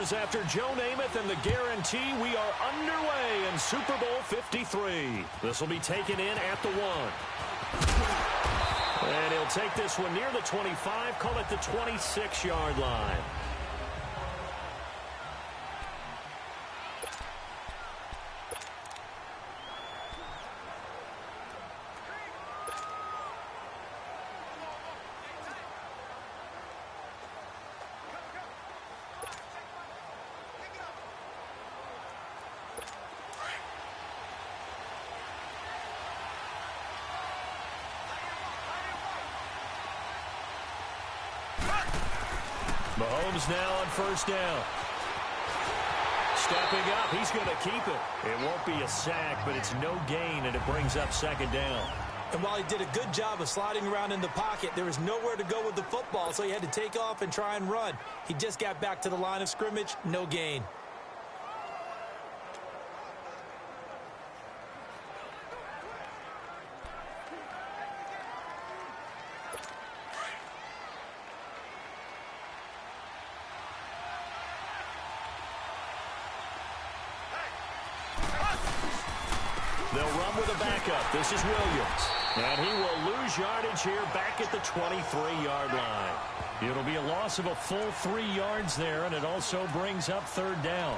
years after Joe Namath and the guarantee, we are underway in Super Bowl 53. This will be taken in at the 1. And he'll take this one near the 25, call it the 26-yard line. Mahomes now on first down. Stepping up, he's going to keep it. It won't be a sack, but it's no gain, and it brings up second down. And while he did a good job of sliding around in the pocket, there was nowhere to go with the football, so he had to take off and try and run. He just got back to the line of scrimmage, no gain. They'll run with a backup. This is Williams. And he will lose yardage here back at the 23-yard line. It'll be a loss of a full 3 yards there, and it also brings up third down.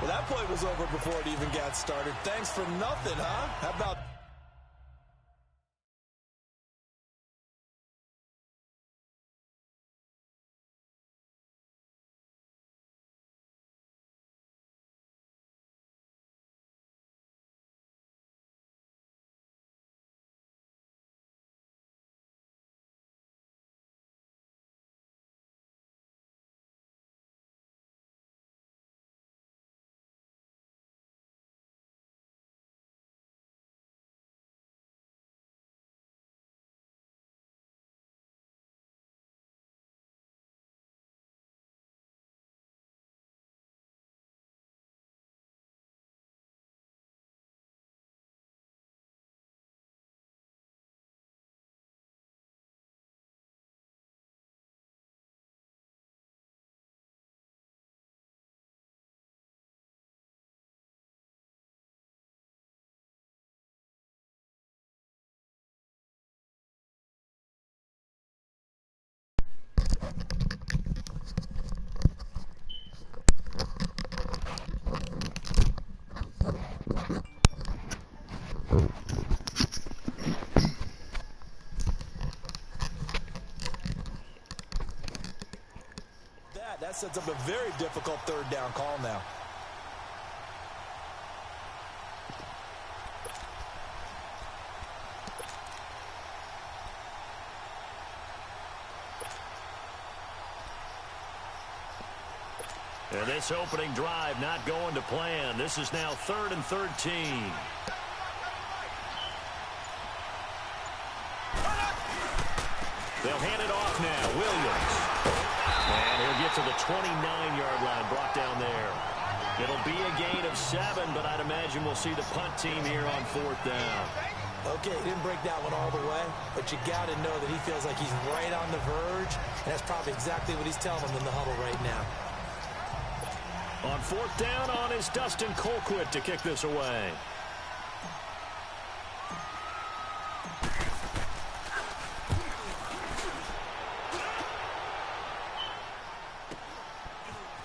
Well, that play was over before it even got started. Thanks for nothing, huh? How about... That sets up a very difficult third down call now. And this opening drive not going to plan. This is now 3rd and 13. They'll hand it off now. Williams. And he'll get to the 29-yard line, brought down there. It'll be a gain of 7, but I'd imagine we'll see the punt team here on 4th down. Okay, he didn't break that one all the way, but you got to know that he feels like he's right on the verge, and that's probably exactly what he's telling them in the huddle right now. On 4th down on is Dustin Colquitt to kick this away.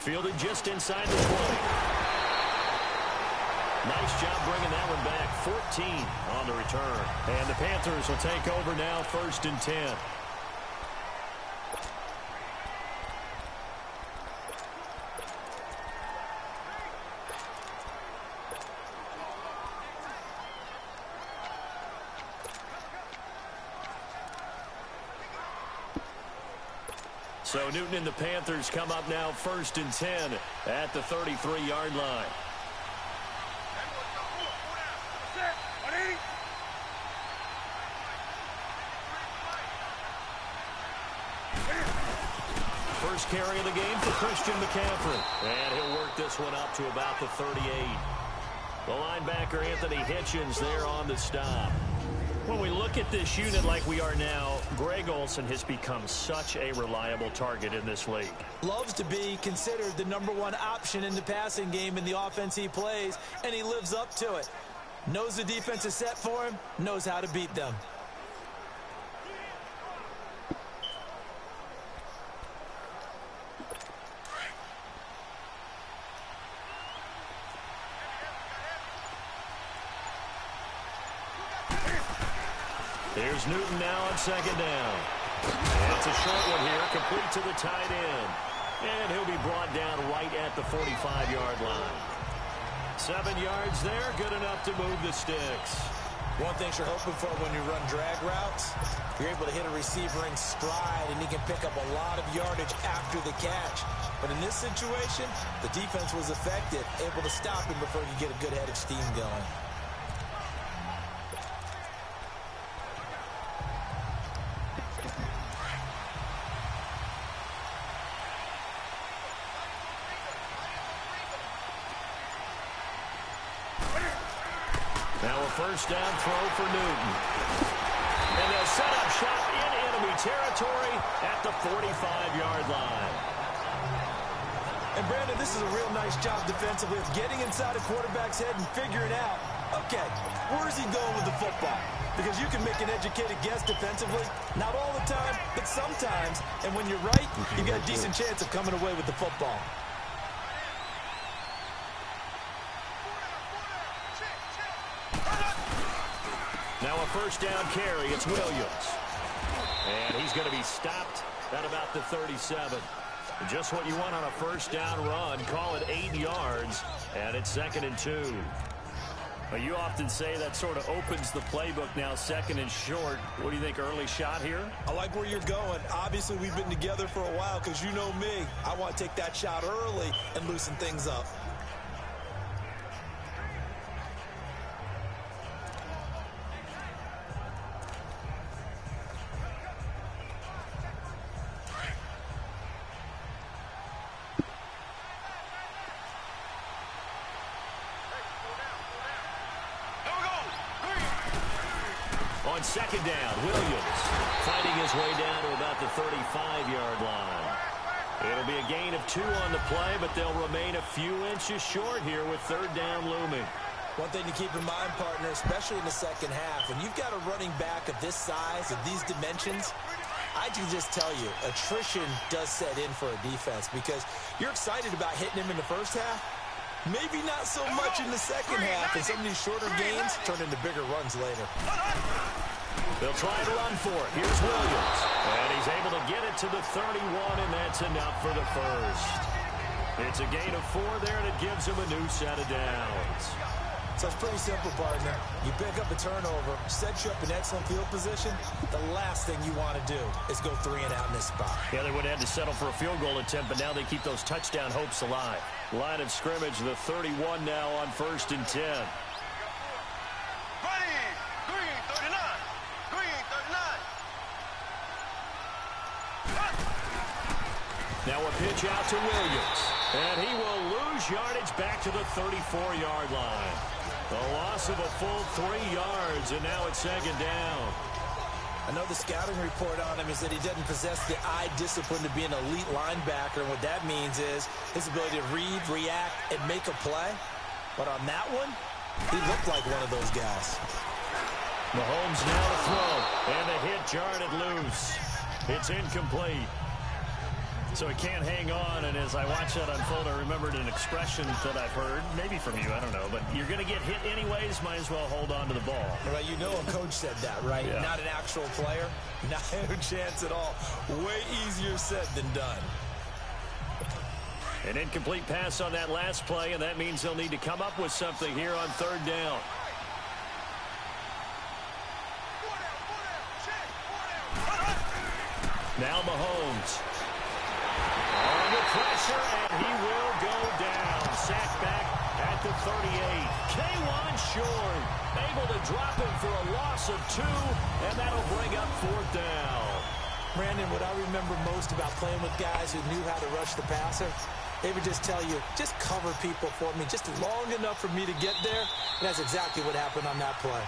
Fielded just inside the 20. Nice job bringing that one back. 14 on the return. And the Panthers will take over now, 1st and 10. So Newton and the Panthers come up now 1st and 10 at the 33-yard line. First carry of the game for Christian McCaffrey. And he'll work this one up to about the 38. The linebacker, Anthony Hitchens, there on the stop. When we look at this unit like we are now, Greg Olsen has become such a reliable target in this league. Loves to be considered the #1 option in the passing game in the offense he plays, and he lives up to it. Knows the defense is set for him, knows how to beat them. Here's Newton now on second down. And it's a short one here, complete to the tight end. And he'll be brought down right at the 45-yard line. 7 yards there, good enough to move the sticks. One thing you're hoping for when you run drag routes, you're able to hit a receiver in stride, and he can pick up a lot of yardage after the catch. But in this situation, the defense was effective, able to stop him before he could get a good head of steam going. Now a first down throw for Newton. And they'll set up shop in enemy territory at the 45-yard line. And Brandon, this is a real nice job defensively of getting inside a quarterback's head and figuring out, okay, where is he going with the football? Because you can make an educated guess defensively, not all the time, but sometimes. And when you're right, you got a decent chance of coming away with the football. Now a first down carry. It's Williams. And he's going to be stopped at about the 37. Just what you want on a first down run. Call it 8 yards. And it's 2nd and 2. Well, you often say that sort of opens the playbook now, 2nd and short. What do you think, early shot here? I like where you're going. Obviously, we've been together for a while because you know me. I want to take that shot early and loosen things up. On second down, Williams fighting his way down to about the 35-yard line. It'll be a gain of 2 on the play, but they'll remain a few inches short here with 3rd down looming. One thing to keep in mind, partner, especially in the second half, when you've got a running back of this size, of these dimensions, I can just tell you, attrition does set in for a defense because you're excited about hitting him in the first half. Maybe not so much in the second half, and some of these shorter gains turn into bigger runs later. They'll try to run for it. Here's Williams. And he's able to get it to the 31, and that's enough for the first. It's a gain of 4 there, and it gives him a new set of downs. So it's pretty simple, partner. You pick up a turnover, set you up in excellent field position. The last thing you want to do is go 3 and out in this spot. Yeah, they would have had to settle for a field goal attempt, but now they keep those touchdown hopes alive. Line of scrimmage, the 31 now on 1st and 10. Now a pitch out to Williams. And he will lose yardage back to the 34-yard line. A loss of a full 3 yards, and now it's 2nd down. I know the scouting report on him is that he doesn't possess the eye discipline to be an elite linebacker. And what that means is his ability to read, react, and make a play. But on that one, he looked like one of those guys. Mahomes now to throw. And the hit jarred it loose. It's incomplete. So he can't hang on, and as I watch that unfold, I remembered an expression that I've heard, maybe from you, I don't know, but you're going to get hit anyways, might as well hold on to the ball. Right, you know a coach said that, right? Yeah. Not an actual player. Not a chance at all. Way easier said than done. An incomplete pass on that last play, and that means they'll need to come up with something here on 3rd down. Now Mahomes. Under pressure, and he will go down. Sacked back at the 38. K1 short. Able to drop him for a loss of 2, and that'll bring up 4th down. Brandon, what I remember most about playing with guys who knew how to rush the passer, they would just tell you, just cover people for me, just long enough for me to get there. And that's exactly what happened on that play.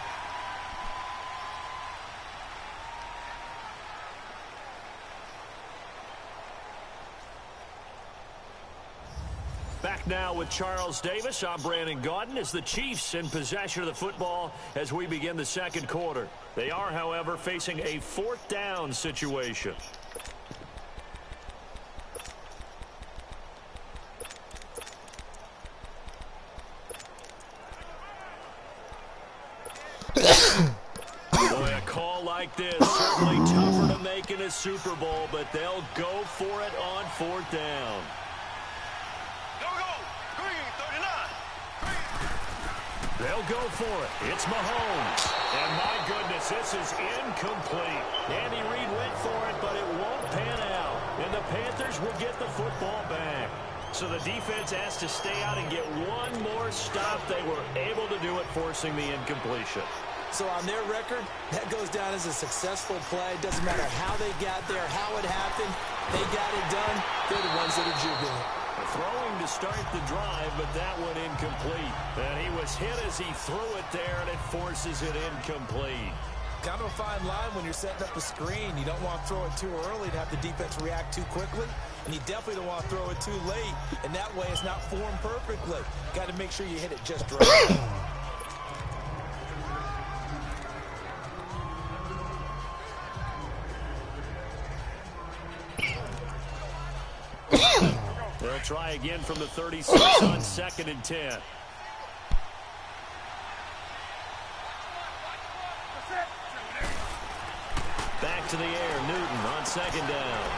Back now with Charles Davis. I'm Brandon Gaudin as the Chiefs in possession of the football as we begin the second quarter. They are, however, facing a fourth down situation. Boy, a call like this, certainly tougher to make in a Super Bowl, but they'll go for it on fourth down. They'll go for it. It's Mahomes. And my goodness, this is incomplete. Andy Reid went for it, but it won't pan out. And the Panthers will get the football back. So the defense has to stay out and get one more stop. They were able to do it, forcing the incompletion. So on their record, that goes down as a successful play. Doesn't matter how they got there, how it happened. They got it done. They're the ones that are jubilant. Throwing to start the drive, but that one incomplete. And he was hit as he threw it there, and it forces it incomplete. Kind of a fine line when you're setting up a screen. You don't want to throw it too early to have the defense react too quickly. And you definitely don't want to throw it too late. And that way it's not formed perfectly. Got to make sure you hit it just right. They'll try again from the 36 on 2nd and 10. Back to the air, Newton on 2nd down.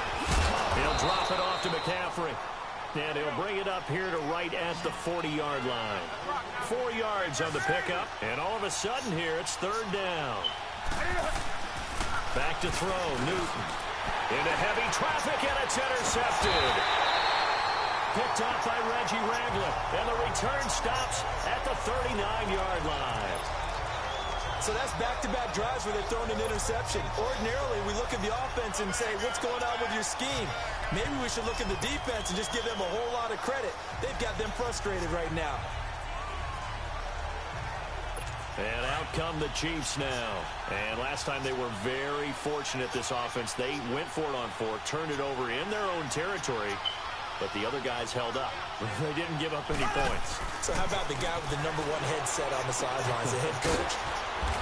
He'll drop it off to McCaffrey. And he'll bring it up here to right at the 40-yard line. 4 yards on the pickup, and all of a sudden here it's 3rd down. Back to throw, Newton. Into heavy traffic, and it's intercepted. Picked off by Reggie Ragland, and the return stops at the 39-yard line. So that's back-to-back drives where they're throwing an interception. Ordinarily, we look at the offense and say, what's going on with your scheme? Maybe we should look at the defense and just give them a whole lot of credit. They've got them frustrated right now. And out come the Chiefs now. And last time they were very fortunate, this offense. They went for it on 4, turned it over in their own territory, but the other guys held up. They didn't give up any points. So how about the guy with the #1 headset on the sidelines, the head coach?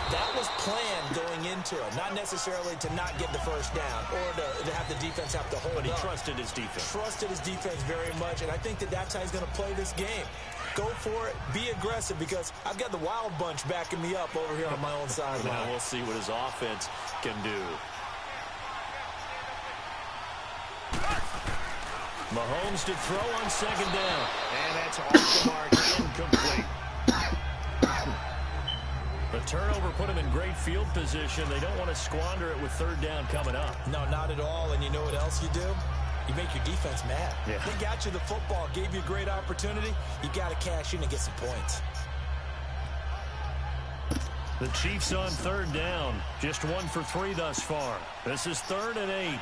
That was planned going into it, not necessarily to not get the first down or to have the defense have to hold up. But he trusted his defense. Trusted his defense very much, and I think that that's how he's going to play this game. Go for it, be aggressive, because I've got the wild bunch backing me up over here on my own sideline. Now we'll see what his offense can do. Mahomes to throw on 2nd down. And that's off the mark, incomplete. The turnover put him in great field position. They don't want to squander it with 3rd down coming up. No, not at all. And you know what else you do? You make your defense mad. Yeah. They got you the football, gave you a great opportunity. You got to cash in and get some points. The Chiefs on 3rd down. Just 1 for 3 thus far. This is 3rd and 8.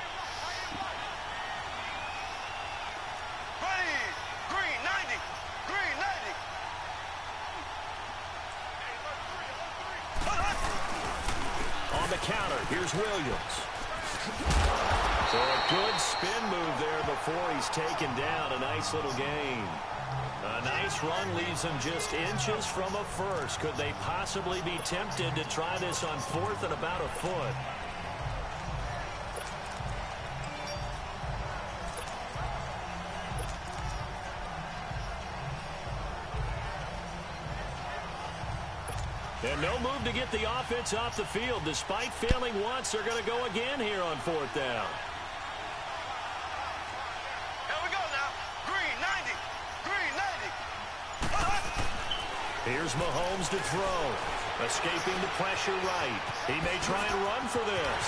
On the counter, here's Williams. So a good spin move there before he's taken down. A nice little gain. A nice run leaves him just inches from a first. Could they possibly be tempted to try this on 4th and about a foot? And no move to get the offense off the field. Despite failing once, they're going to go again here on 4th down. Here we go now. Green 90. Green 90. Here's Mahomes to throw. Escaping the pressure right. He may try and run for this.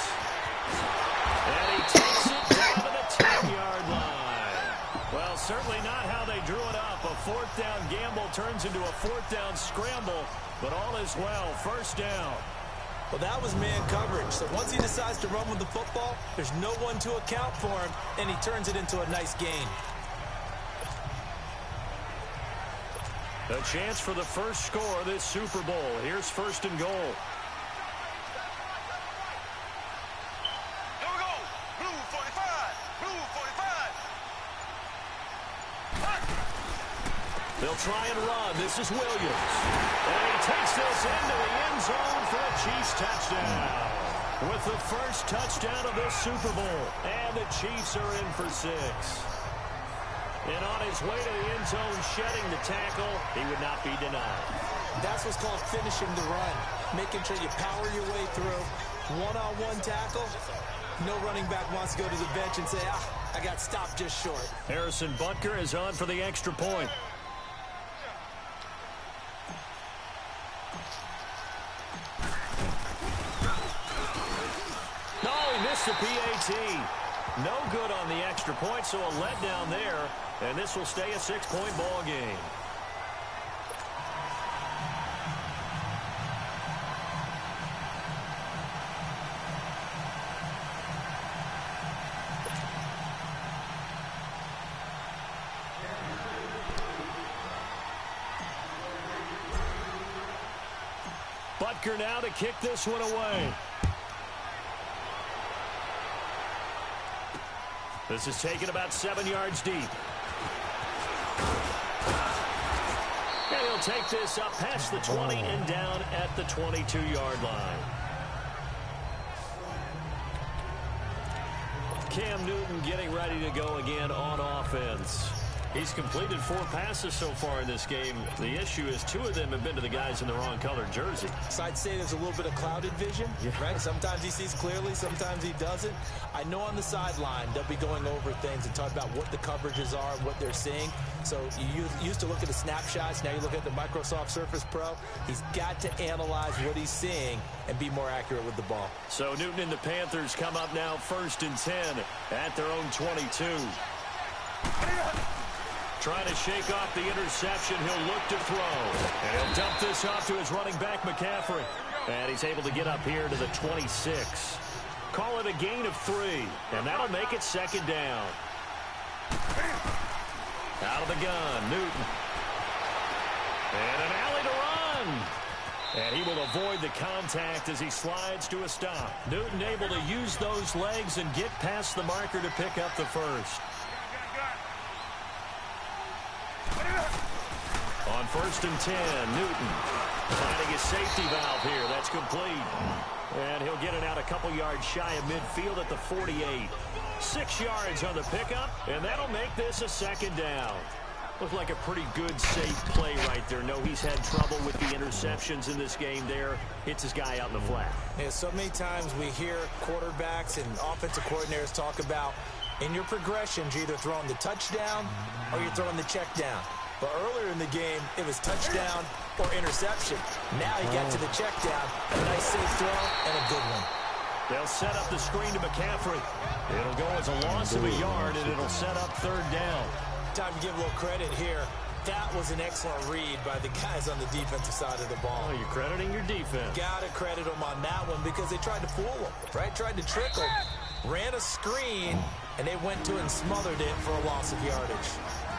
And he takes it down to the 10-yard line. Well, certainly not how they drew it up. A 4th down gamble turns into a 4th down scramble. But all is well. 1st down. Well, that was man coverage. So once he decides to run with the football, there's no one to account for him, and he turns it into a nice gain. A chance for the first score of this Super Bowl. Here's 1st and goal. Here we go. Blue 45. Blue 45. They'll try and run. This is Williams. And he takes this into the end zone for a Chiefs touchdown. With the first touchdown of this Super Bowl. And the Chiefs are in for 6. And on his way to the end zone, shedding the tackle, he would not be denied. That's what's called finishing the run. Making sure you power your way through. One-on-one tackle. No running back wants to go to the bench and say, I got stopped just short. Harrison Butker is on for the extra point. No, he missed the PAT. No good on the extra point, so a letdown there. And this will stay a 6-point ball game. Butker now to kick this one away. This is taken about 7 yards deep. And he'll take this up past the 20 and down at the 22-yard line. Cam Newton getting ready to go again on offense. He's completed 4 passes so far in this game. The issue is 2 of them have been to the guys in the wrong colored jersey. So I'd say there's a little bit of clouded vision, right? Sometimes he sees clearly, sometimes he doesn't. I know on the sideline they'll be going over things and talk about what the coverages are and what they're seeing. So you used to look at the snapshots, now you look at the Microsoft Surface Pro. He's got to analyze what he's seeing and be more accurate with the ball. So Newton and the Panthers come up now 1st and 10 at their own 22. Trying to shake off the interception. He'll look to throw. And he'll dump this off to his running back, McCaffrey. And he's able to get up here to the 26. Call it a gain of 3. And that'll make it 2nd down. Out of the gun, Newton. And an alley to run. And he will avoid the contact as he slides to a stop. Newton able to use those legs and get past the marker to pick up the first. On 1st and 10, Newton finding his safety valve here. That's complete. And he'll get it out a couple yards shy of midfield at the 48. 6 yards on the pickup, and that'll make this a 2nd down. Looked like a pretty good, safe play right there. No, he's had trouble with the interceptions in this game there. Hits his guy out in the flat. Yeah, so many times we hear quarterbacks and offensive coordinators talk about in your progressions, you're either throwing the touchdown or you're throwing the check down. But earlier in the game, it was touchdown or interception. Now he got to the check down. A nice safe throw and a good one. They'll set up the screen to McCaffrey. It'll go as a loss of a yard, and it'll set up 3rd down. Time to give a little credit here. That was an excellent read by the guys on the defensive side of the ball. Oh, you're crediting your defense. Got to credit them on that one because they tried to fool him, right? Tried to trick him. Ran a screen, and they went to and smothered it for a loss of yardage.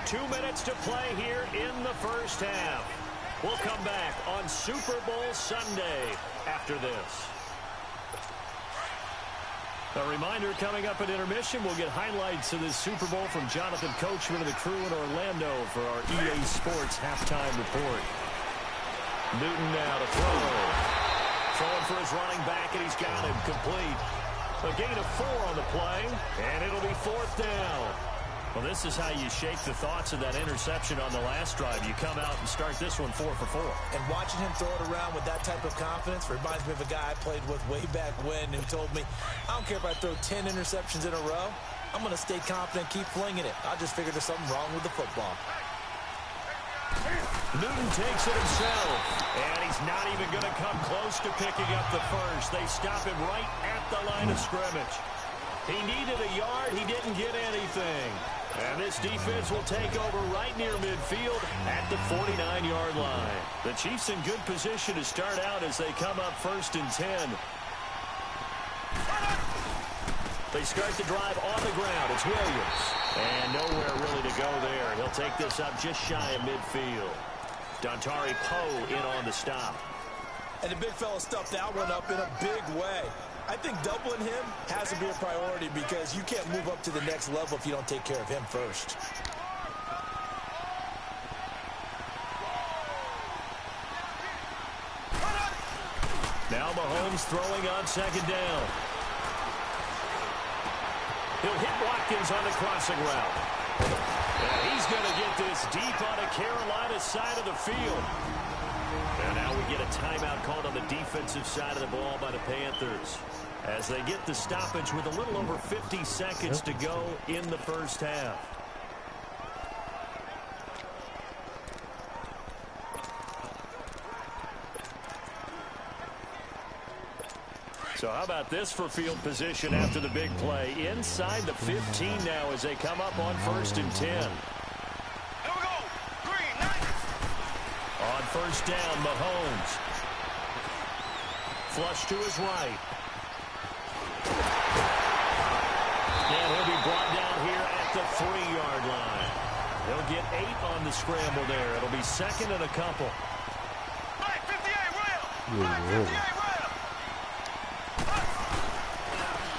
2 minutes to play here in the first half. We'll come back on Super Bowl Sunday after this. A reminder, coming up at intermission, we'll get highlights of this Super Bowl from Jonathan Coachman and the crew in Orlando for our EA Sports halftime report. Newton now to throw. Throwing for his running back, and he's got him complete. A gain of 4 on the play, and it'll be 4th down. Well, this is how you shake the thoughts of that interception on the last drive. You come out and start this one 4 for 4. And watching him throw it around with that type of confidence reminds me of a guy I played with way back when who told me, I don't care if I throw 10 interceptions in a row. I'm going to stay confident, keep flinging it. I just figured there's something wrong with the football. Newton takes it himself, and he's not even going to come close to picking up the first. They stop him right at the line of scrimmage. He needed a yard. He didn't get anything. And this defense will take over right near midfield at the 49-yard line. The Chiefs in good position to start out as they come up 1st and 10. They start the drive on the ground. It's Williams. And nowhere really to go there. He'll take this up just shy of midfield. Dontari Poe in on the stop. And the big fella stuffed that one up in a big way. I think doubling him has to be a priority because you can't move up to the next level if you don't take care of him first. Now Mahomes throwing on second down. He'll hit Watkins on the crossing route. And he's going to get this deep on the Carolina side of the field. And now we get a timeout called on the defensive side of the ball by the Panthers, as they get the stoppage with a little over 50 seconds to go in the first half. So how about this for field position after the big play? Inside the 15 now as they come up on 1st and 10. Here we go. Green, 90. On first down, Mahomes. Flush to his right. And he'll be brought down here at the 3-yard line. He'll get 8 on the scramble there. It'll be second and a couple. Right, 58, rail. Right, 58, rail.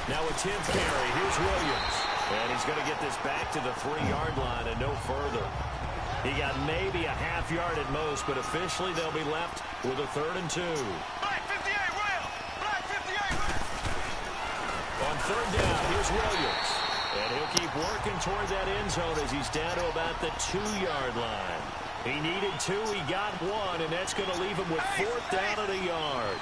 Now a 10th carry. Here's Williams. And he's going to get this back to the 3-yard line and no further. He got maybe a half yard at most, but officially they'll be left with a 3rd and 2. Right, 58, rail. Right, 58, rail. On 3rd down, here's Williams. And he'll keep working toward that end zone as he's down to about the 2-yard line. He needed 2, he got 1, and that's going to leave him with 4th down at a yard.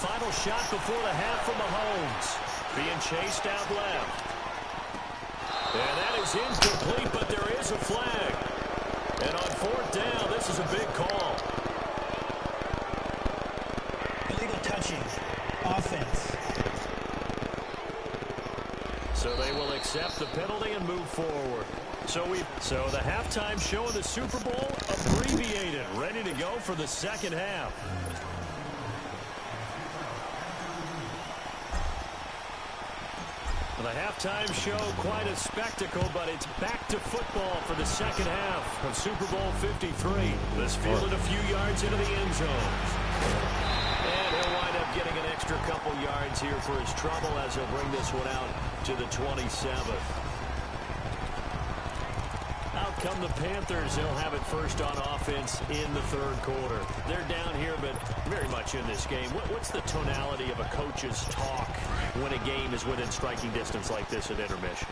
Final shot before the half for Mahomes. Being chased out left. And that is incomplete, but there is a flag. And on 4th down, this is a big call. Illegal touching. Offense. So they will accept the penalty and move forward. So the halftime show of the Super Bowl abbreviated, ready to go for the second half. The halftime show, quite a spectacle, but it's back to football for the second half of Super Bowl 53. This fielded a few yards into the end zone. And he'll wind up getting an extra couple yards here for his trouble as he'll bring this one out to the 27th. Out come the Panthers. They'll have it first on offense in the 3rd quarter. They're down here, but very much in this game. What's the tonality of a coach's talk when a game is within striking distance like this at intermission?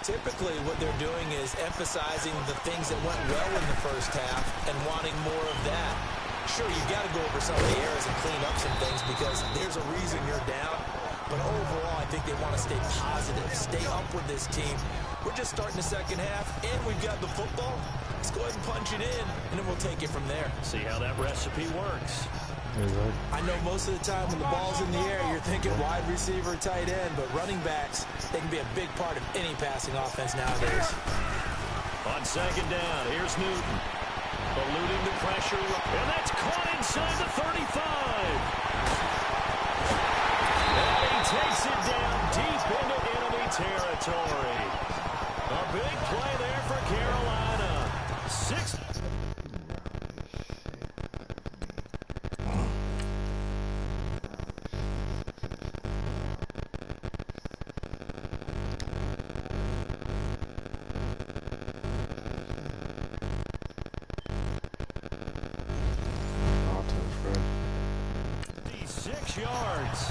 Typically, what they're doing is emphasizing the things that went well in the first half and wanting more of that. Sure, you've got to go over some of the errors and clean up some things because there's a reason you're down. But overall, I think they want to stay positive, stay up with this team. We're just starting the second half, and we've got the football. Let's go ahead and punch it in, and then we'll take it from there. See how that recipe works. I know most of the time when the ball's in the air, you're thinking wide receiver, tight end, but running backs, they can be a big part of any passing offense nowadays. On second down, here's Newton. Eluding the pressure, and that's caught inside the 35. And he takes it down deep into enemy territory. A big play there for Carolina. 6. Yards.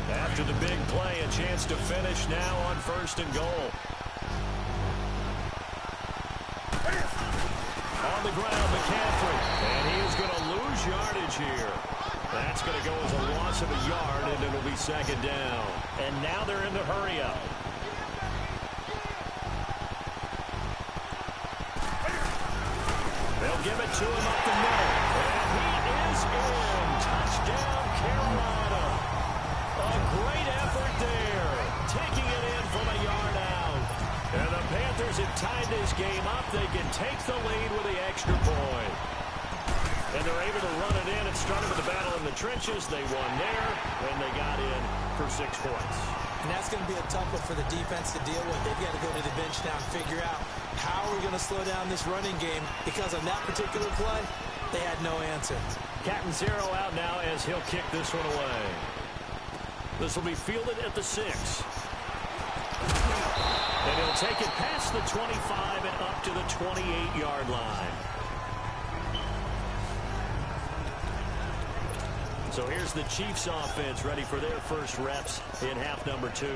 After the big play, a chance to finish now on 1st and goal. On the ground, McCaffrey. And he is going to lose yardage here. That's going to go as a loss of a yard, and it'll be second down. And now they're in the hurry-up. They'll give it to him up the middle. And he is in. Touchdown, Carolina. A great effort there. Taking it in from a yard out. And the Panthers have tied this game up. They can take the lead with the extra point. And they're able to run it in. It started with a battle in the trenches. They won there, and they got in for 6 points. And that's going to be a tough one for the defense to deal with. They've got to go to the bench now and figure out how we're going to slow down this running game, because on that particular play, they had no answer. Cat and Zero out now as he'll kick this one away. This will be fielded at the 6. And he'll take it past the 25 and up to the 28-yard line. So here's the Chiefs offense ready for their first reps in half number 2.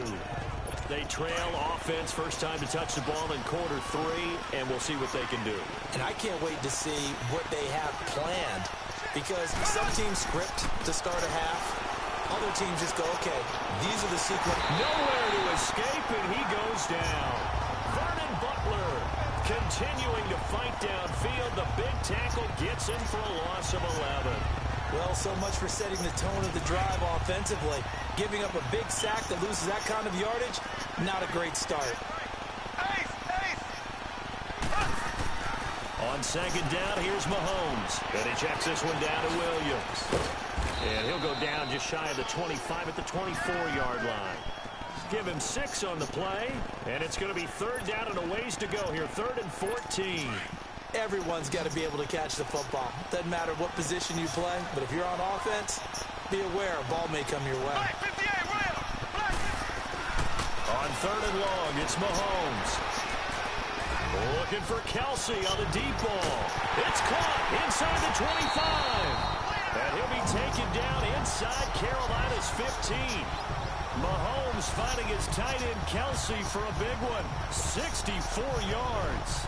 They trail offense, first time to touch the ball in quarter 3, and we'll see what they can do. And I can't wait to see what they have planned, because some teams script to start a half. Other teams just go, okay, these are the sequence. Nowhere to escape, and he goes down. Vernon Butler continuing to fight downfield. The big tackle gets him for a loss of 11. Well, so much for setting the tone of the drive offensively. Giving up a big sack that loses that kind of yardage, not a great start. On second down, here's Mahomes. And he checks this one down to Williams. And he'll go down just shy of the 25 at the 24-yard line. Give him 6 on the play. And it's going to be third down and a ways to go here. 3rd and 14. Everyone's got to be able to catch the football. Doesn't matter what position you play, but if you're on offense, be aware a ball may come your way. On 3rd and long, it's Mahomes. Looking for Kelsey on the deep ball. It's caught inside the 25. And he'll be taken down inside Carolina's 15. Mahomes finding his tight end Kelsey for a big one. 64 yards.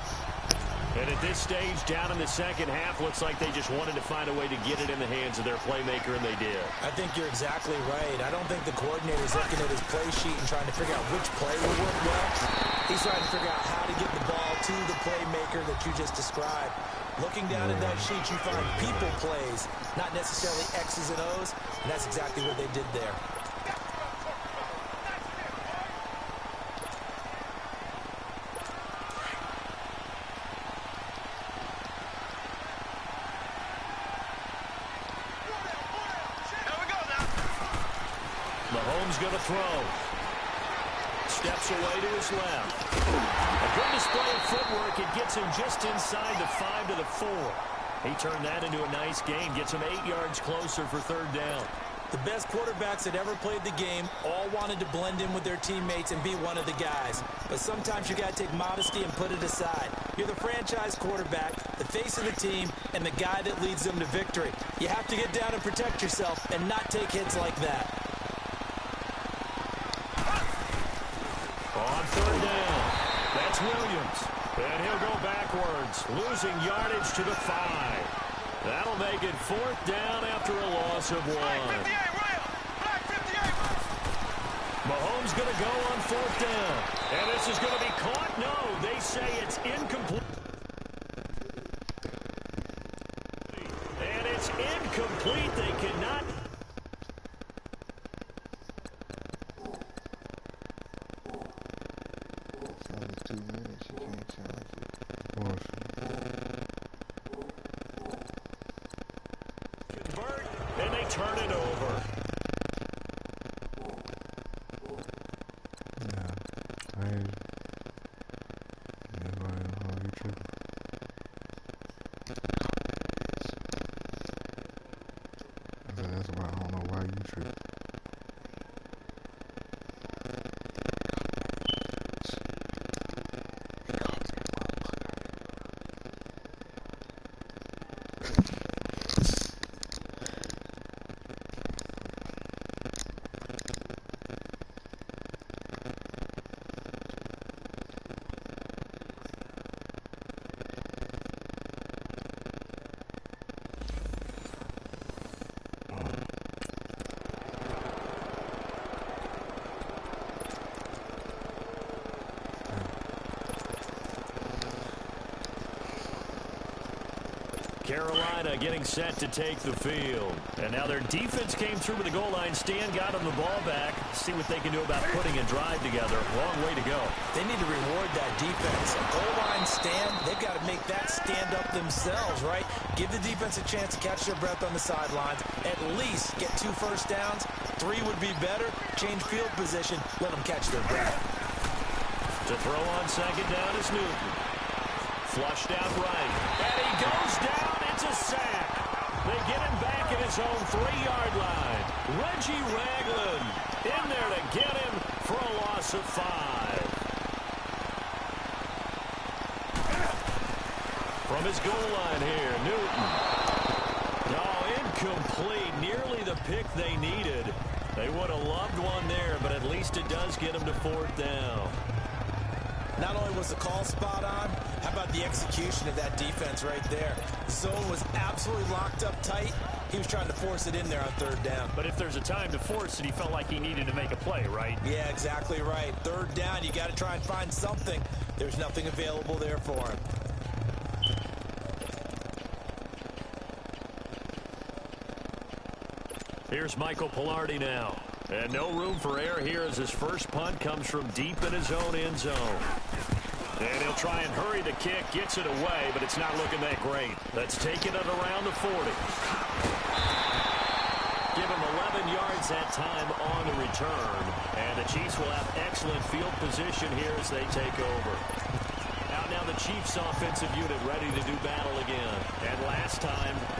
And at this stage, down in the second half, looks like they just wanted to find a way to get it in the hands of their playmaker, and they did. I think you're exactly right. I don't think the coordinator's looking at his play sheet and trying to figure out which play will work well. He's trying to figure out how to get the ball to the playmaker that you just described. Looking down at that sheet, you find people plays, not necessarily X's and O's, and that's exactly what they did there. Mahomes going to throw. Steps away to his left. A good display of footwork. It gets him just inside the 5 to the 4. He turned that into a nice gain. Gets him 8 yards closer for third down. The best quarterbacks that ever played the game all wanted to blend in with their teammates and be one of the guys. But sometimes you got to take modesty and put it aside. You're the franchise quarterback, the face of the team, and the guy that leads them to victory. You have to get down and protect yourself and not take hits like that. On third down, that's Williams. And he'll go backwards, losing yardage to the 5. That'll make it 4th down after a loss of 1. Mahomes going to go on 4th down. And this is going to be caught. No, they say it's incomplete. And it's incomplete. They cannot. And they turn it over. That's why I don't know why you tripping. Carolina getting set to take the field. And now their defense came through with the goal line stand, got them the ball back. See what they can do about putting a drive together. Long way to go. They need to reward that defense. A goal line stand, they've got to make that stand up themselves, right? Give the defense a chance to catch their breath on the sidelines. At least get 2 first downs. 3 would be better. Change field position. Let them catch their breath. To throw on second down is Newton. Flushed out right. And he goes down. It's a sack. They get him back at his own 3-yard line. Reggie Ragland In there to get him for a loss of 5. From his goal line here, Newton. Oh, incomplete. Nearly the pick they needed. They would have loved one there, but at least it does get them to 4th down. Not only was the call spot on, how about the execution of that defense right there? Zone was absolutely locked up tight. He was trying to force it in there on 3rd down. But if there's a time to force it, he felt like he needed to make a play, right? Yeah, exactly right. 3rd down, you got to try and find something. There's nothing available there for him. Here's Michael Pilardi now. And no room for error here as his first punt comes from deep in his own end zone. And he'll try and hurry the kick, gets it away, but it's not looking that great. Let's take it at around the 40. Give him 11 yards that time on the return. And the Chiefs will have excellent field position here as they take over. Out now the Chiefs offensive unit ready to do battle again. And last time, they